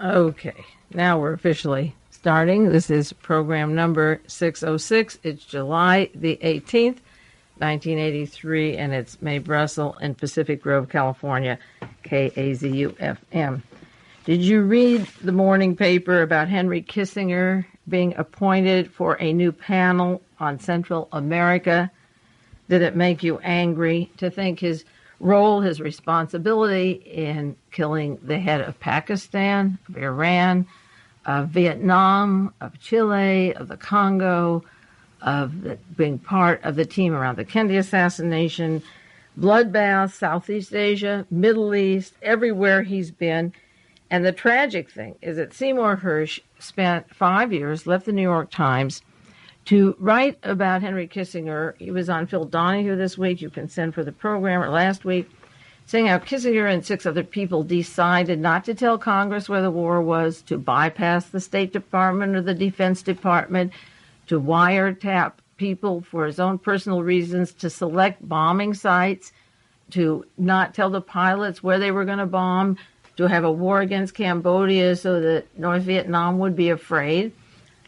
Okay, now we're officially starting. This is program number 606. It's July the 18th, 1983, and it's Mae Brussell in Pacific Grove, California, KAZU-FM. Did you read the morning paper about Henry Kissinger being appointed for a new panel on Central America? Did it make you angry to think his role, his responsibility in killing the head of Pakistan, of Iran, of Vietnam, of Chile, of the Congo, being part of the team around the Kennedy assassination, bloodbath, Southeast Asia, Middle East, everywhere he's been. And the tragic thing is that Seymour Hersh spent 5 years, left the New York Times, to write about Henry Kissinger. He was on Phil Donahue this week. You can send for the program, or last week, saying how Kissinger and 6 other people decided not to tell Congress where the war was, to bypass the State Department or the Defense Department, to wiretap people for his own personal reasons, to select bombing sites, to not tell the pilots where they were going to bomb, to have a war against Cambodia so that North Vietnam would be afraid.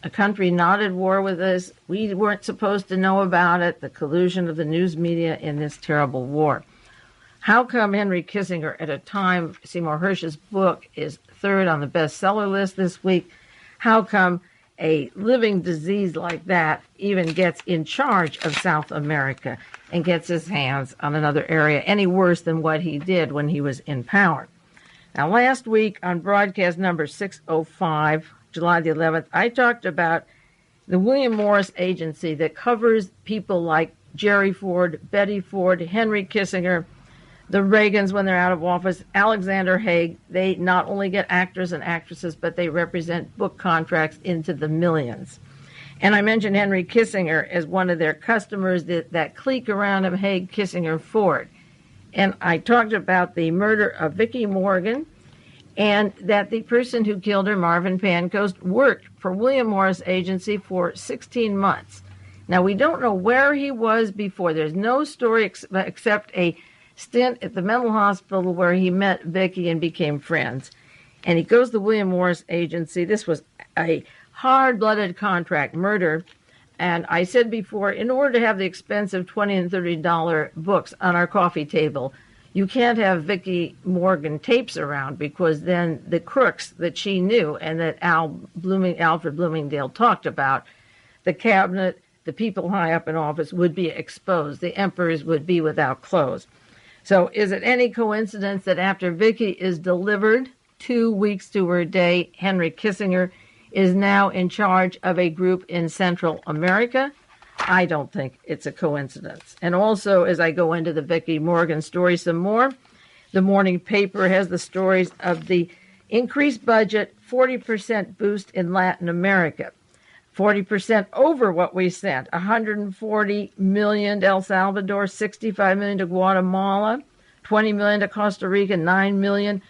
A country not at war with us. We weren't supposed to know about it, the collusion of the news media in this terrible war. How come Henry Kissinger, at a time Seymour Hersh's book is 3rd on the bestseller list this week, how come a living disease like that even gets in charge of South America and gets his hands on another area any worse than what he did when he was in power? Now, last week on broadcast number 605, July the 11th, I talked about the William Morris Agency that covers people like Jerry Ford, Betty Ford, Henry Kissinger, the Reagans when they're out of office, Alexander Haig. They not only get actors and actresses, but they represent book contracts into the millions. And I mentioned Henry Kissinger as one of their customers, that clique around him, Haig, Kissinger, Ford. And I talked about the murder of Vicki Morgan, and that the person who killed her, Marvin Pancoast, worked for William Morris Agency for 16 months. Now, we don't know where he was before. There's no story except a stint at the mental hospital where he met Vicki and became friends. And he goes to William Morris Agency. This was a hard-blooded contract, murder. And I said before, in order to have the expensive $20 and $30 books on our coffee table, you can't have Vicki Morgan tapes around, because then the crooks that she knew and that Alfred Bloomingdale talked about, the cabinet, the people high up in office, would be exposed. The emperors would be without clothes. So is it any coincidence that after Vicki is delivered 2 weeks to her day, Henry Kissinger is now in charge of a group in Central America? I don't think it's a coincidence. And also, as I go into the Vicki Morgan story some more, the morning paper has the stories of the increased budget, 40% boost in Latin America, 40% over what we sent, $140 million to El Salvador, $65 million to Guatemala, $20 million to Costa Rica, $9 million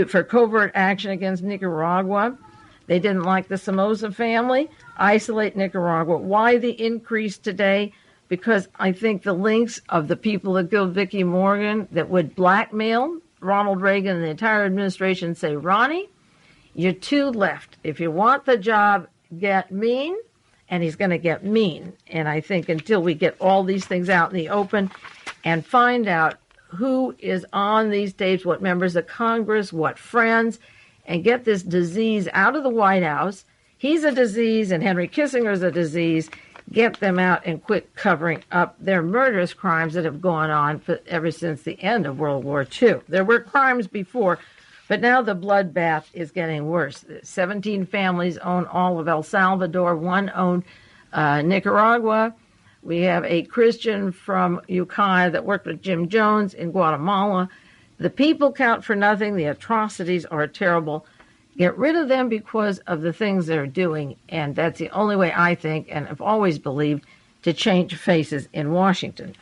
for covert action against Nicaragua. They didn't like the Somoza family. Isolate Nicaragua. Why the increase today? Because I think the links of the people that killed Vicki Morgan that would blackmail Ronald Reagan and the entire administration say, Ronnie, you're too left. If you want the job, get mean. And he's going to get mean. And I think until we get all these things out in the open and find out who is on these tapes, what members of Congress, what friends, and get this disease out of the White House. He's a disease, and Henry Kissinger's a disease. Get them out and quit covering up their murderous crimes that have gone on ever since the end of World War II. There were crimes before, but now the bloodbath is getting worse. 17 families own all of El Salvador. One owned Nicaragua. We have a Christian from Ukiah that worked with Jim Jones in Guatemala. The people count for nothing. The atrocities are terrible. Get rid of them because of the things they're doing, and that's the only way, I think, and I've always believed, to change faces in Washington.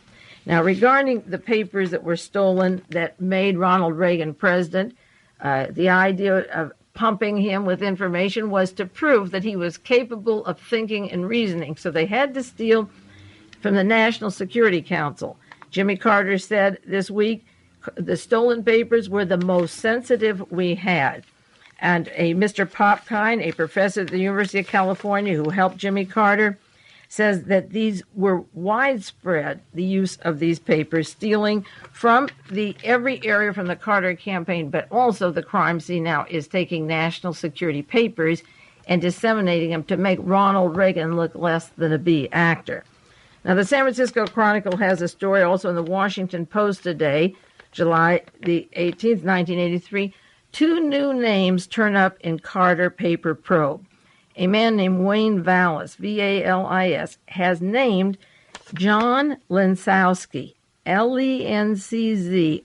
Now, regarding the papers that were stolen that made Ronald Reagan president, the idea of pumping him with information was to prove that he was capable of thinking and reasoning. So they had to steal from the National Security Council. Jimmy Carter said this week, the stolen papers were the most sensitive we had. And a Mr. Popkine, a professor at the University of California who helped Jimmy Carter, says that these were widespread, the use of these papers, stealing from every area from the Carter campaign, but also the crime scene now is taking national security papers and disseminating them to make Ronald Reagan look less than a B actor. Now, the San Francisco Chronicle has a story also in the Washington Post today, July the 18th, 1983. 2 new names turn up in Carter paper probe. A man named Wayne Vallis, Vallis, has named John Lencowski, Lenczowski,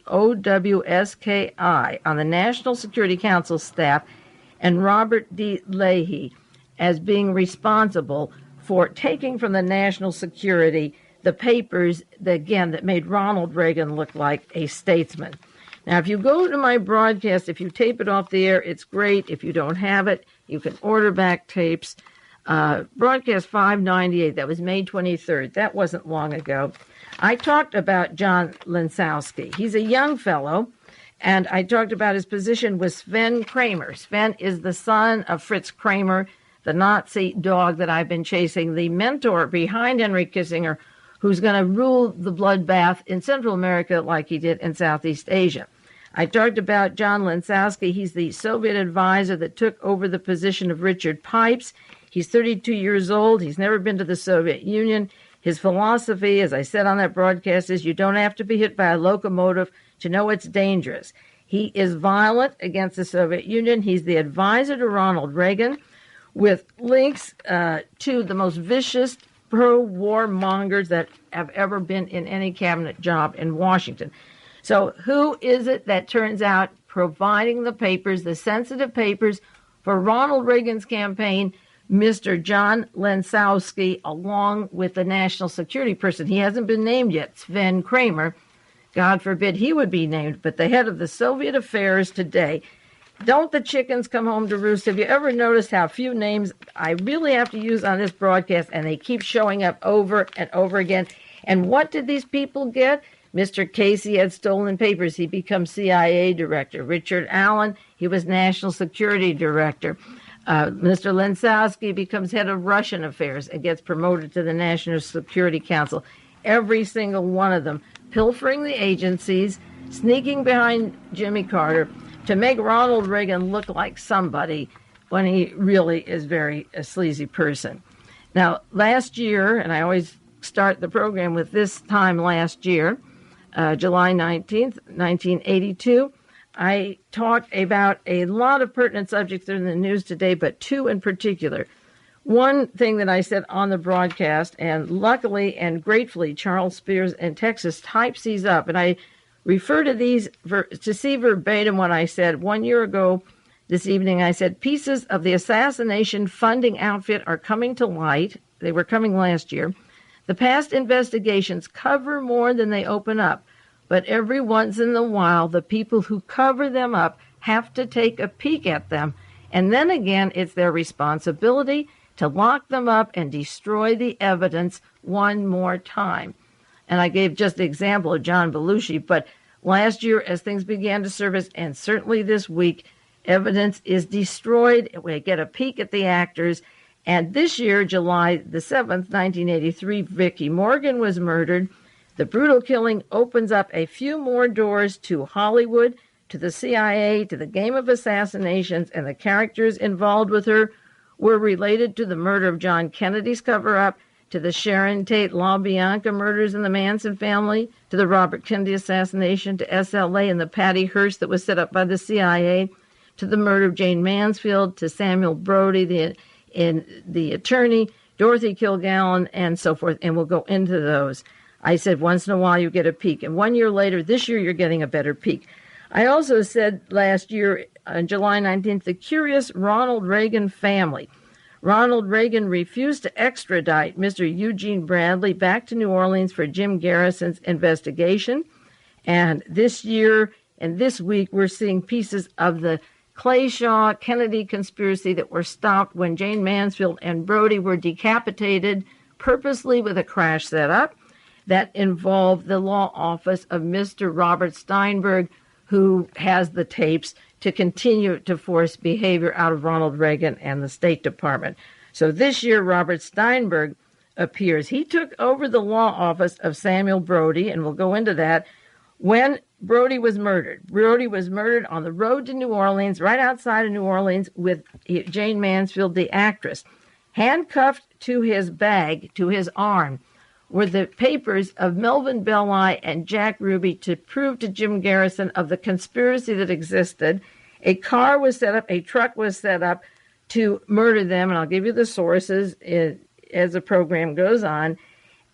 on the National Security Council staff, and Robert D. Leahy as being responsible for taking from the national security the papers, that made Ronald Reagan look like a statesman. Now, if you go to my broadcast, if you tape it off the air, it's great. If you don't have it, you can order back tapes. Broadcast 598, that was May 23rd. That wasn't long ago. I talked about John Lencowski. He's a young fellow, and I talked about his position with SVEN KRAEMER. SVEN is the son of Fritz Kramer, the Nazi dog that I've been chasing, the mentor behind Henry Kissinger, who's going to rule the bloodbath in Central America like he did in Southeast Asia. I talked about John Lencowski. He's the Soviet advisor that took over the position of Richard Pipes. He's 32 years old. He's never been to the Soviet Union. His philosophy, as I said on that broadcast, is you don't have to be hit by a locomotive to know it's dangerous. He is violent against the Soviet Union. He's the advisor to Ronald Reagan with links to the most vicious pro-war mongers that have ever been in any cabinet job in Washington. So who is it that turns out providing the papers, the sensitive papers for Ronald Reagan's campaign? Mr. John Lencowski, along with the national security person. He hasn't been named yet, SVEN KRAEMER. God forbid he would be named, but the head of the Soviet affairs today. Don't the chickens come home to roost? Have you ever noticed how few names I really have to use on this broadcast, and they keep showing up over and over again? And what did these people get? Mr. Casey had stolen papers. He becomes CIA director. Richard Allen, he was national security director. Mr. Lencowski becomes head of Russian affairs and gets promoted to the National Security Council. Every single one of them pilfering the agencies, sneaking behind Jimmy Carter to make Ronald Reagan look like somebody when he really is a sleazy person. Now, last year, and I always start the program with this time last year, July 19th, 1982, I talked about a lot of pertinent subjects in the news today, but 2 in particular. One thing that I said on the broadcast, and luckily and gratefully, Charles Spears in Texas types these up, and I refer to these to see verbatim what I said 1 year ago. This evening I said, pieces of the assassination funding outfit are coming to light. They were coming last year. The past investigations cover more than they open up. But every once in a while, the people who cover them up have to take a peek at them. And then again, it's their responsibility to lock them up and destroy the evidence one more time. And I gave just the example of John Belushi, but last year, as things began to surface, and certainly this week, evidence is destroyed. We get a peek at the actors. And this year, July the 7th, 1983, Vicki Morgan was murdered. The brutal killing opens up a few more doors to Hollywood, to the CIA, to the game of assassinations, and the characters involved with her were related to the murder of John Kennedy's cover-up, to the Sharon Tate LaBianca murders in the Manson family, to the Robert Kennedy assassination, to SLA and the Patty Hearst that was set up by the CIA, to the murder of Jane Mansfield, to Samuel Brody, the attorney, Dorothy Kilgallen, and so forth, and we'll go into those. I said once in a while you get a peek, and 1 year later, this year, you're getting a better peek. I also said last year, on July 19th, the curious Ronald Reagan family. Ronald Reagan refused to extradite Mr. Eugene Bradley back to New Orleans for Jim Garrison's investigation. And this year and this week, we're seeing pieces of the Clay-Shaw-Kennedy conspiracy that were stopped when Jane Mansfield and Brody were decapitated purposely with a crash setup that involved the law office of Mr. Robert Steinberg, who has the tapes to continue to force behavior out of Ronald Reagan and the State Department. So this year, Robert Steinberg appears. He took over the law office of Samuel Brody, and we'll go into that, when Brody was murdered. Brody was murdered on the road to New Orleans, right outside of New Orleans, with Jane Mansfield, the actress. Handcuffed to his bag, to his arm, were the papers of Melvin Belli and Jack Ruby to prove to Jim Garrison of the conspiracy that existed. A car was set up, a truck was set up to murder them, and I'll give you the sources as the program goes on.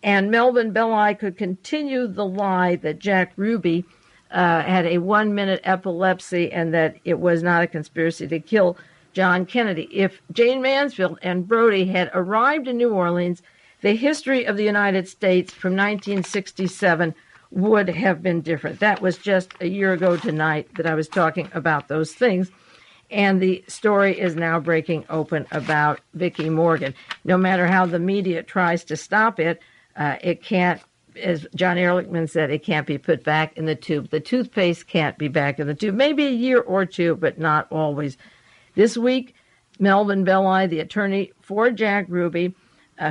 And Melvin Belli could continue the lie that Jack Ruby had a 1-minute epilepsy and that it was not a conspiracy to kill John Kennedy. If Jane Mansfield and Brody had arrived in New Orleans, the history of the United States from 1967 would have been different. That was just a year ago tonight that I was talking about those things. And the story is now breaking open about Vicki Morgan. No matter how the media tries to stop it, it can't, as John Ehrlichman said, it can't be put back in the tube. The toothpaste can't be back in the tube. Maybe a year or two, but not always. This week, Melvin Belli, the attorney for Jack Ruby,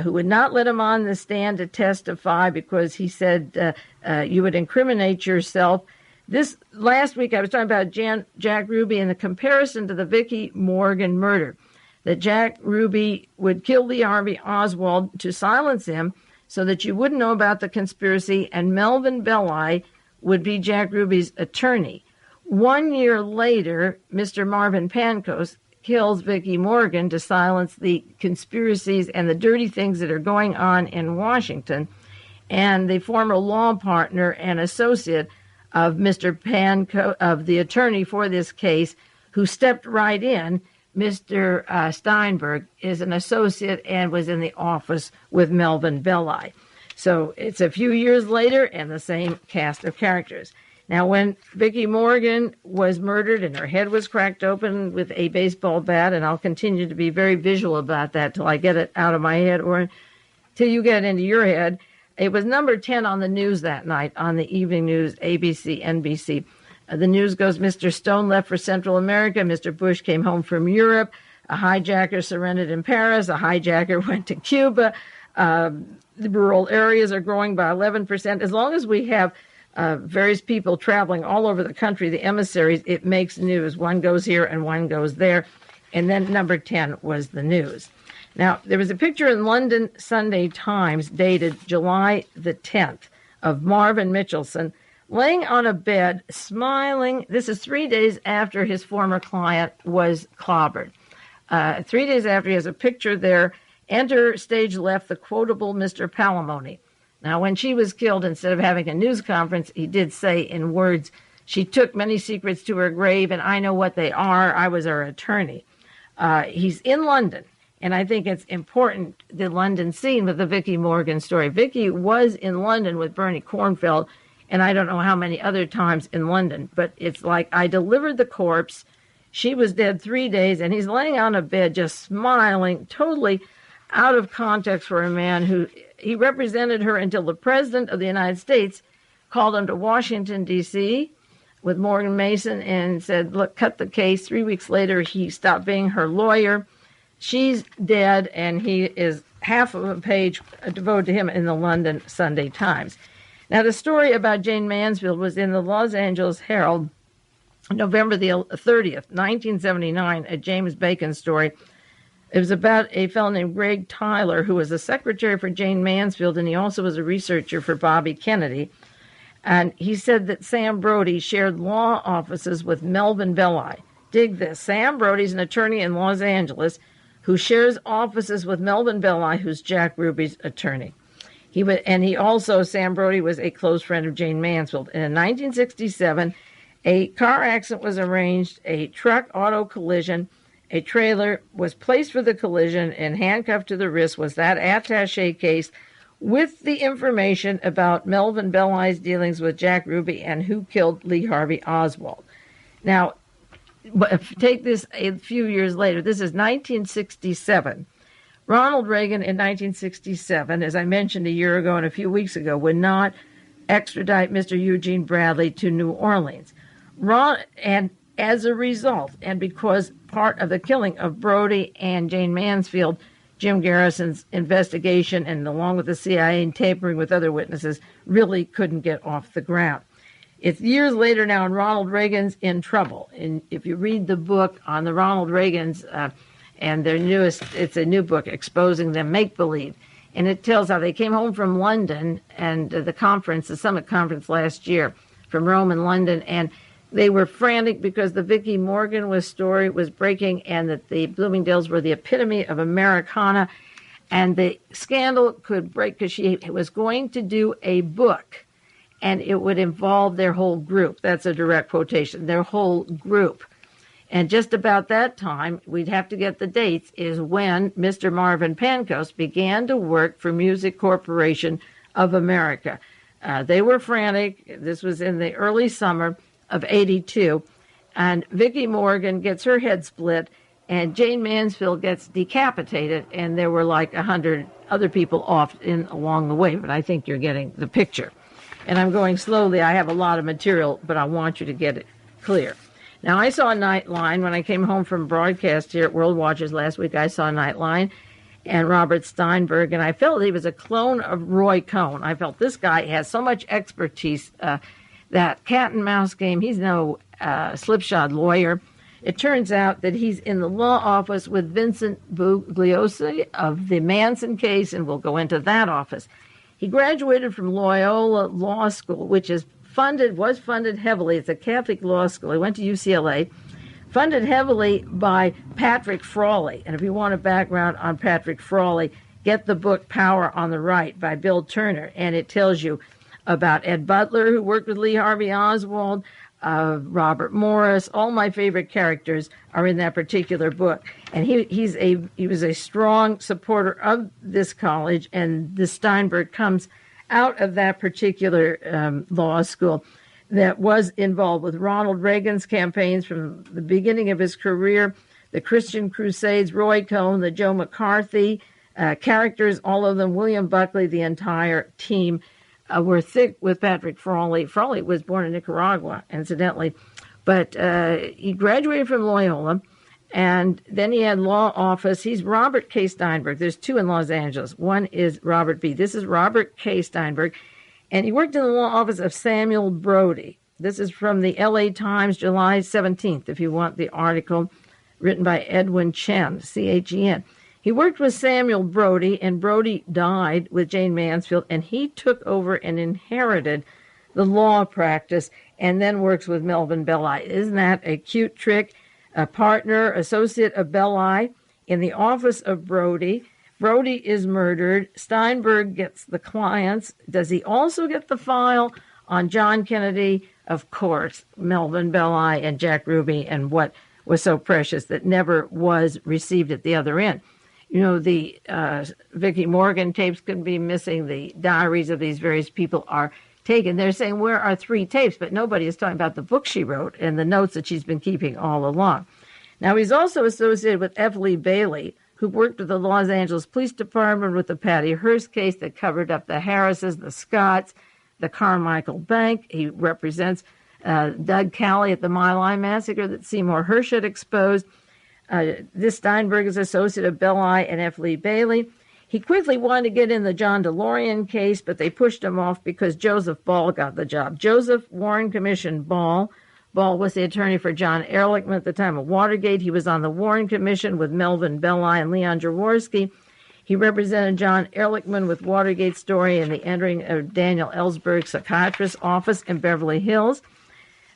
who would not let him on the stand to testify because he said you would incriminate yourself. This last week, I was talking about Jack Ruby and the comparison to the Vicki Morgan murder, that Jack Ruby would kill Lee Harvey Oswald to silence him so that you wouldn't know about the conspiracy, and Melvin Belli would be Jack Ruby's attorney. 1 year later, Mr. Marvin Pancos kills Vicki Morgan to silence the conspiracies and the dirty things that are going on in Washington. And the former law partner and associate of Mr. Pancos, of the attorney for this case, who stepped right in, Mr. Steinberg, is an associate and was in the office with Melvin Belli. So it's a few years later and the same cast of characters. Now, when Vicki Morgan was murdered and her head was cracked open with a baseball bat, and I'll continue to be very visual about that till I get it out of my head or till you get it into your head, it was number 10 on the news that night, on the evening news, ABC, NBC. The news goes, Mr. Stone left for Central America, Mr. Bush came home from Europe, a hijacker surrendered in Paris, a hijacker went to Cuba, the rural areas are growing by 11%. As long as we have various people traveling all over the country, the emissaries, it makes news. One goes here and one goes there. And then number 10 was the news. Now, there was a picture in London Sunday Times dated July the 10th of Marvin Mitchelson laying on a bed, smiling. This is 3 days after his former client was clobbered. 3 days after, he has a picture there. Enter stage left, the quotable Mr. Palimony. Now, when she was killed, instead of having a news conference, he did say in words, she took many secrets to her grave, and I know what they are. I was her attorney. He's in London, and I think it's important, the London scene with the Vicki Morgan story. Vicki was in London with Bernie Cornfeld, and I don't know how many other times in London, but it's like I delivered the corpse. She was dead 3 days, and he's laying on a bed just smiling, totally out of context for a man who he represented her until the President of the United States called him to Washington, D.C. with Morgan Mason and said, look, cut the case. 3 weeks later, he stopped being her lawyer. She's dead, and he is half of a page devoted to him in the London Sunday Times. Now, the story about Jane Mansfield was in the Los Angeles Herald, November the 30th, 1979, a James Bacon story. It was about a fellow named Greg Tyler, who was a secretary for Jane Mansfield, and he also was a researcher for Bobby Kennedy. And he said that Sam Brody shared law offices with Melvin Belli. Dig this. Sam Brody's an attorney in Los Angeles who shares offices with Melvin Belli, who's Jack Ruby's attorney. Sam Brody was a close friend of Jane Mansfield. And in 1967, a car accident was arranged, a truck auto collision. A trailer was placed for the collision, and handcuffed to the wrist was that attaché case with the information about Melvin Belli's dealings with Jack Ruby and who killed Lee Harvey Oswald. Now, take this a few years later. This is 1967. Ronald Reagan in 1967, as I mentioned a year ago and a few weeks ago, would not extradite Mr. Eugene Bradley to New Orleans. as a result, and because part of the killing of Brody and Jane Mansfield, Jim Garrison's investigation, and along with the CIA and tampering with other witnesses, really couldn't get off the ground. It's years later now, and Ronald Reagan's in trouble. And if you read the book on the Ronald Reagans and their newest, it's a new book, Exposing Them, Make Believe. And it tells how they came home from London and the conference, the summit conference last year, from Rome and London, and they were frantic because the Vicki Morgan story was breaking, and that the Bloomingdales were the epitome of Americana, and the scandal could break because she was going to do a book, and it would involve their whole group. That's a direct quotation, their whole group. And just about that time, we'd have to get the dates, is when Mr. Marvin Pancoast began to work for Music Corporation of America. They were frantic. This was in the early summer of 82, and Vicki Morgan gets her head split, and Jane Mansfield gets decapitated, and there were like 100 other people off along the way, but I think you're getting the picture. And I'm going slowly. I have a lot of material, but I want you to get it clear. Now, I saw Nightline when I came home from broadcast here at World Watchers last week. I saw Nightline and Robert Steinberg, and I felt he was a clone of Roy Cohn. I felt this guy has so much expertise, that cat and mouse game. He's no slipshod lawyer. It turns out that he's in the law office with Vincent Bugliosi of the Manson case, and we'll go into that office. He graduated from Loyola Law School, which was funded heavily. It's a Catholic law school. He went to UCLA, funded heavily by Patrick Frawley. And if you want a background on Patrick Frawley, get the book Power on the Right by Bill Turner, and it tells you about Ed Butler, who worked with Lee Harvey Oswald, Robert Morris. All my favorite characters are in that particular book. And he was a strong supporter of this college, and the Steinberg comes out of that particular law school that was involved with Ronald Reagan's campaigns from the beginning of his career, the Christian Crusades, Roy Cohn, the Joe McCarthy characters, all of them, William Buckley, the entire team were thick with Patrick Frawley. Frawley was born in Nicaragua, incidentally, but he graduated from Loyola, and then he had law office. He's Robert K. Steinberg. There's two in Los Angeles. One is Robert B. This is Robert K. Steinberg, and he worked in the law office of Samuel Brody. This is from the L.A. Times, July 17th, if you want the article, written by Edwin Chen, C-H-E-N. He worked with Samuel Brody, and Brody died with Jane Mansfield, and he took over and inherited the law practice, and then works with Melvin Belli. Isn't that a cute trick? A partner, associate of Belli in the office of Brody. Brody is murdered. Steinberg gets the clients. Does he also get the file on John Kennedy? Of course, Melvin Belli and Jack Ruby, and what was so precious that never was received at the other end. You know, the Vicki Morgan tapes could be missing. The diaries of these various people are taken. They're saying, where are 3 tapes? But nobody is talking about the book she wrote and the notes that she's been keeping all along. Now, he's also associated with F. Lee Bailey, who worked with the Los Angeles Police Department with the Patty Hearst case that covered up the Harrises, the Scotts, the Carmichael Bank. He represents Doug Calley at the My Lai massacre that Seymour Hersh had exposed. This Steinberg is associate of Belli and F. Lee Bailey. He quickly wanted to get in the John DeLorean case, but they pushed him off because Joseph Ball got the job. Joseph Warren Commission Ball. Ball was the attorney for John Ehrlichman at the time of Watergate. He was on the Warren Commission with Melvin Belli and Leon Jaworski. He represented John Ehrlichman with Watergate story and the entering of Daniel Ellsberg's psychiatrist's office in Beverly Hills.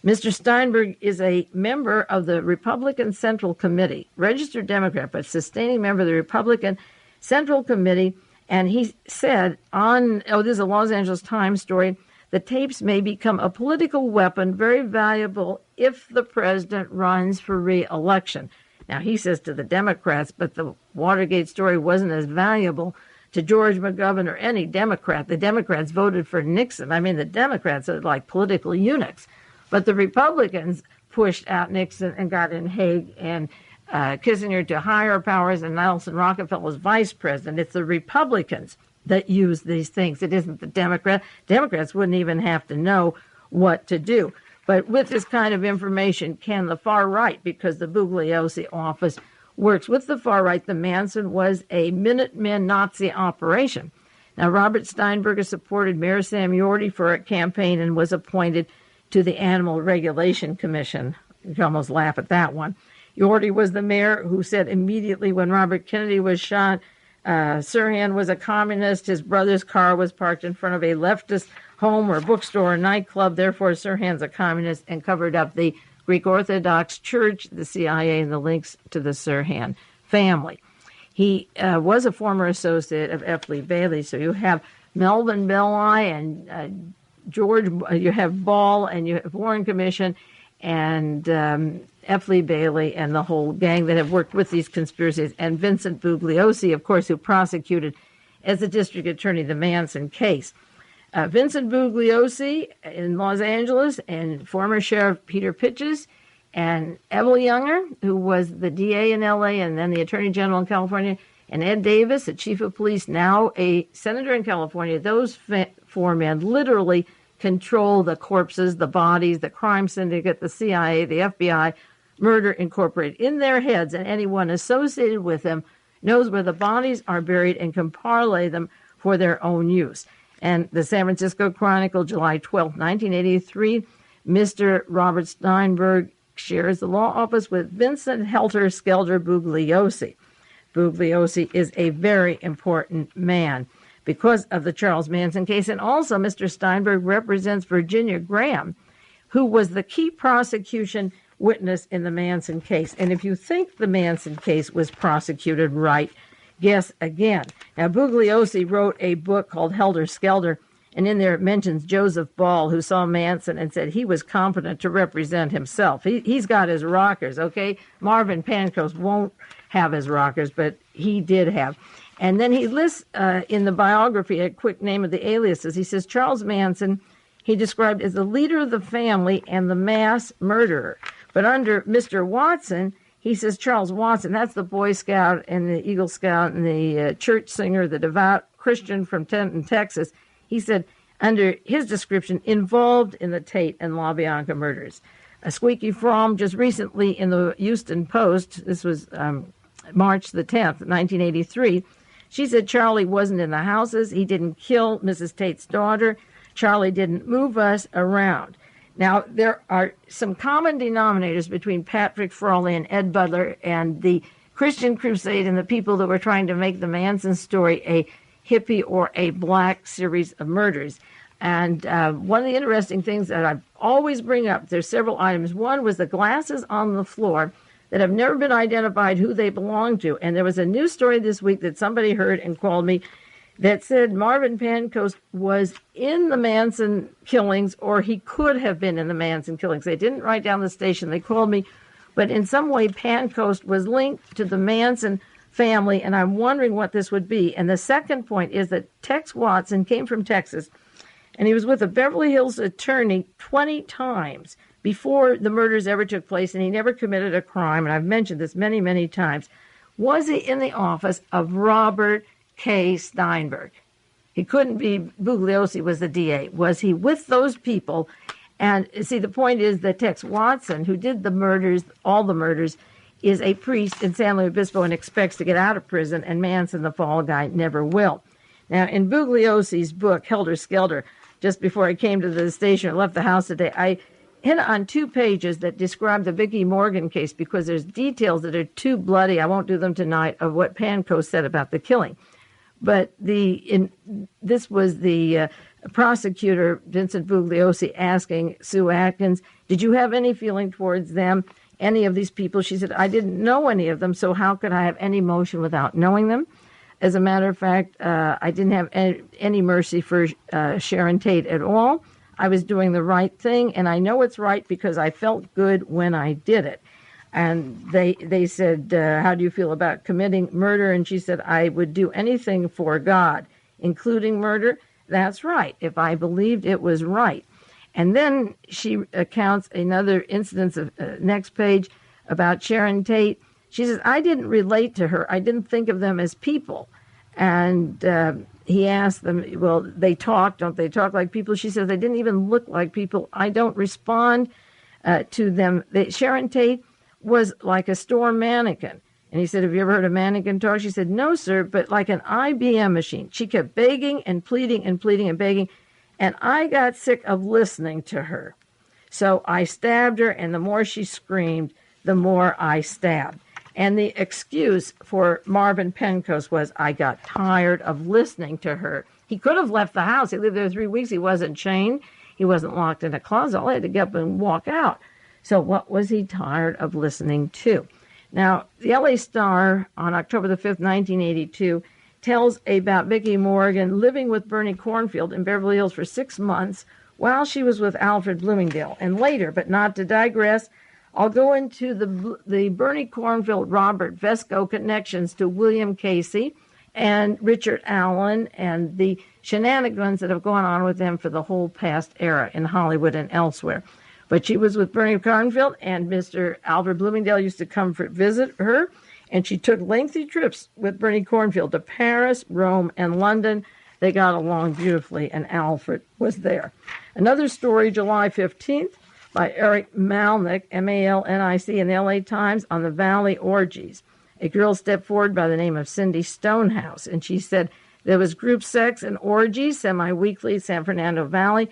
Mr. Steinberg is a member of the Republican Central Committee, registered Democrat, but sustaining member of the Republican Central Committee, and he said this is a Los Angeles Times story, the tapes may become a political weapon, very valuable if the president runs for re-election. Now, he says to the Democrats, but the Watergate story wasn't as valuable to George McGovern or any Democrat. The Democrats voted for Nixon. I mean, the Democrats are like political eunuchs. But the Republicans pushed out Nixon and got in Haig and Kissinger to higher powers, and Nelson Rockefeller was vice president. It's the Republicans that use these things. It isn't the Democrats. Democrats wouldn't even have to know what to do. But with this kind of information, can the far right, because the Bugliosi office works with the far right, the Manson was a Minutemen Nazi operation. Now, Robert Steinberg has supported Mayor Sam Yorty for a campaign and was appointed to the Animal Regulation Commission. You can almost laugh at that one. Yorty was the mayor who said immediately when Robert Kennedy was shot, Sirhan was a communist. His brother's car was parked in front of a leftist home or bookstore or nightclub. Therefore, Sirhan's a communist, and covered up the Greek Orthodox Church, the CIA, and the links to the Sirhan family. He was a former associate of F. Lee Bailey. So you have Melvin, Belli, and George. You have Ball, and you have Warren Commission, and F. Lee Bailey, and the whole gang that have worked with these conspiracies, and Vincent Bugliosi, of course, who prosecuted as the district attorney the Manson case. Vincent Bugliosi in Los Angeles, and former Sheriff Peter Pitches, and Evel Younger, who was the DA in L.A. and then the Attorney General in California, and Ed Davis, the Chief of Police, now a senator in California. Those four men literally control the corpses, the bodies, the crime syndicate, the CIA, the FBI, Murder Incorporated. In their heads, and anyone associated with them knows where the bodies are buried and can parlay them for their own use. And the San Francisco Chronicle, July 12, 1983, Mr. Robert Steinberg shares the law office with Vincent Helter Skelter Bugliosi. Bugliosi is a very important man because of the Charles Manson case. And also, Mr. Steinberg represents Virginia Graham, who was the key prosecution witness in the Manson case. And if you think the Manson case was prosecuted right, guess again. Now, Bugliosi wrote a book called Helter Skelter, and in there it mentions Joseph Ball, who saw Manson and said he was competent to represent himself. He's got his rockers, okay? Marvin Pancoast won't have his rockers, but he did have. And then he lists in the biography a quick name of the aliases. He says Charles Manson, he described as the leader of the family and the mass murderer. But under Mr. Watson, he says Charles Watson, that's the Boy Scout and the Eagle Scout and the church singer, the devout Christian from Denton, Texas. He said, under his description, involved in the Tate and LaBianca murders. Squeaky Fromm just recently in the Houston Post, this was March the 10th, 1983, she said Charlie wasn't in the houses. He didn't kill Mrs. Tate's daughter. Charlie didn't move us around. Now, there are some common denominators between Patrick Frawley and Ed Butler and the Christian Crusade and the people that were trying to make the Manson story a hippie or a black series of murders. And one of the interesting things that I always bring up, there's several items. One was the glasses on the floor that have never been identified who they belong to. And there was a news story this week that somebody heard and called me that said Marvin Pancoast was in the Manson killings, or he could have been in the Manson killings. They didn't write down the station. They called me. But in some way, Pancoast was linked to the Manson family, and I'm wondering what this would be. And the second point is that Tex Watson came from Texas, and he was with a Beverly Hills attorney 20 times before the murders ever took place, and he never committed a crime, and I've mentioned this many, many times. Was he in the office of Robert K. Steinberg? He couldn't be. Bugliosi was the DA. Was he with those people? And see, the point is that Tex Watson, who did the murders, all the murders, is a priest in San Luis Obispo and expects to get out of prison, and Manson, the fall guy, never will. Now, in Bugliosi's book, Helter Skelter, just before I came to the station and left the house today, I hit on 2 pages that describe the Vicki Morgan case because there's details that are too bloody. I won't do them tonight, of what Pancoast said about the killing. But this was the prosecutor, Vincent Bugliosi, asking Sue Atkins, did you have any feeling towards them, any of these people? She said, I didn't know any of them, so how could I have any emotion without knowing them? As a matter of fact, I didn't have any mercy for Sharon Tate at all. I was doing the right thing, and I know it's right because I felt good when I did it. And they said, how do you feel about committing murder? And she said, I would do anything for God, including murder. That's right, if I believed it was right. And then she recounts another instance of next page about Sharon Tate. She says, I didn't relate to her. I didn't think of them as people. And he asked them, well, they talk, don't they talk like people? She says, they didn't even look like people. I don't respond to them. Sharon Tate was like a store mannequin. And he said, have you ever heard a mannequin talk? She said, no, sir, but like an IBM machine. She kept begging and pleading and pleading and begging. And I got sick of listening to her. So I stabbed her, and the more she screamed, the more I stabbed. And the excuse for Marvin Pencoast was, I got tired of listening to her. He could have left the house. He lived there 3 weeks. He wasn't chained. He wasn't locked in a closet. All he had to get up and walk out. So what was he tired of listening to? Now, the L.A. Star on October the 5th, 1982, tells about Vicki Morgan living with Bernie Cornfield in Beverly Hills for 6 months while she was with Alfred Bloomingdale. And later, but not to digress, I'll go into the Bernie Cornfield Robert Vesco connections to William Casey and Richard Allen and the shenanigans that have gone on with them for the whole past era in Hollywood and elsewhere. But she was with Bernie Cornfield, and Mr. Alfred Bloomingdale used to come visit her, and she took lengthy trips with Bernie Cornfield to Paris, Rome, and London. They got along beautifully, and Alfred was there. Another story, July 15th, by Eric Malnick, M-A-L-N-I-C, in the L.A. Times on the Valley orgies. A girl stepped forward by the name of Cindy Stonehouse, and she said there was group sex and orgies semi-weekly, San Fernando Valley,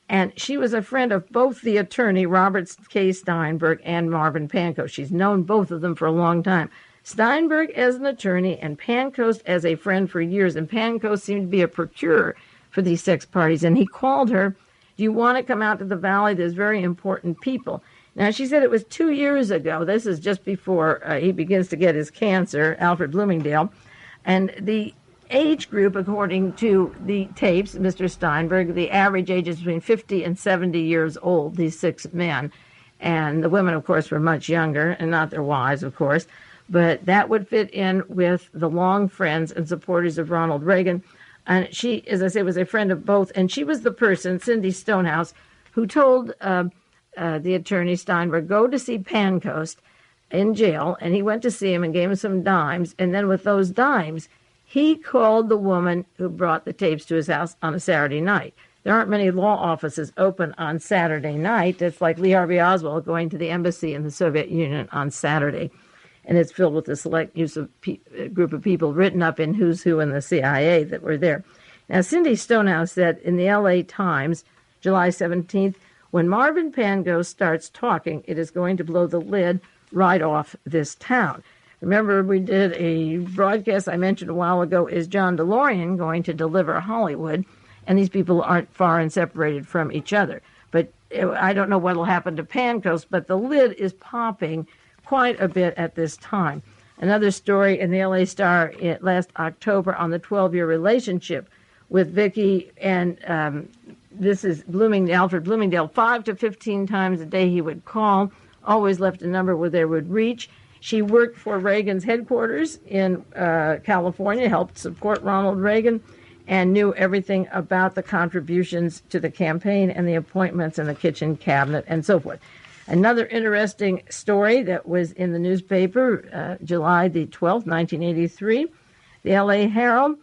and she was a friend of both the attorney, Robert K. Steinberg, and Marvin Pancoast. She's known both of them for a long time. Steinberg as an attorney and Pancoast as a friend for years, and Pancoast seemed to be a procurer for these sex parties, and he called her, do you want to come out to the Valley? There's very important people. Now, she said it was 2 years ago. This is just before he begins to get his cancer, Alfred Bloomingdale, and the age group, according to the tapes, Mr. Steinberg, the average age is between 50 and 70 years old, these 6 men. And the women, of course, were much younger, and not their wives, of course. But that would fit in with the long friends and supporters of Ronald Reagan. And she, as I say, was a friend of both. And she was the person, Cindy Stonehouse, who told the attorney Steinberg, go to see Pancoast in jail. And he went to see him and gave him some dimes. And then with those dimes, he called the woman who brought the tapes to his house on a Saturday night. There aren't many law offices open on Saturday night. It's like Lee Harvey Oswald going to the embassy in the Soviet Union on Saturday. And it's filled with a select group of people written up in Who's Who in the CIA that were there. Now, Cindy Stonehouse said in the L.A. Times, July 17th, when Marvin Pancoast starts talking, it is going to blow the lid right off this town. Remember, we did a broadcast I mentioned a while ago, is John DeLorean going to deliver Hollywood? And these people aren't far and separated from each other. But I don't know what will happen to Pancoast, but the lid is popping quite a bit at this time. Another story in the L.A. Star last October on the 12-year relationship with Vicki, and this is Alfred Bloomingdale. 5 to 15 times a day he would call, always left a number where they would reach. She worked for Reagan's headquarters in California, helped support Ronald Reagan, and knew everything about the contributions to the campaign and the appointments in the kitchen cabinet and so forth. Another interesting story that was in the newspaper, July the 12th, 1983, the L.A. Herald.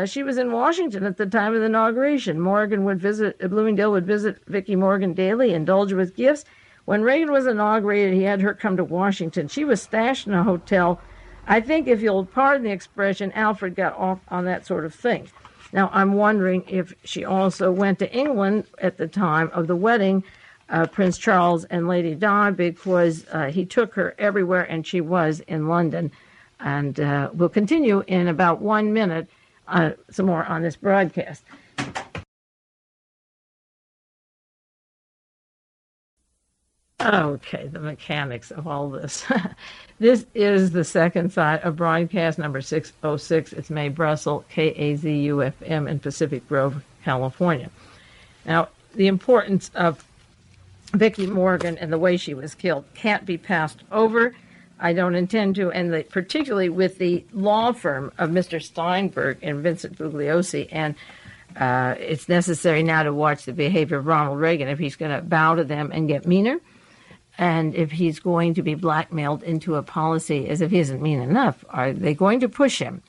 She was in Washington at the time of the inauguration. Bloomingdale would visit Vicki Morgan daily, indulge her with gifts. When Reagan was inaugurated, he had her come to Washington. She was stashed in a hotel. I think, if you'll pardon the expression, Alfred got off on that sort of thing. Now, I'm wondering if she also went to England at the time of the wedding, Prince Charles and Lady Di, because he took her everywhere, and she was in London. And we'll continue in about 1 minute, some more on this broadcast. Okay, the mechanics of all this. This is the second side of broadcast number 606. It's Mae Brussell, KAZUFM in Pacific Grove, California. Now, the importance of Vicki Morgan and the way she was killed can't be passed over. I don't intend to, and particularly with the law firm of Mr. Steinberg and Vincent Bugliosi, and it's necessary now to watch the behavior of Ronald Reagan if he's going to bow to them and get meaner. And if he's going to be blackmailed into a policy as if he isn't mean enough, are they going to push him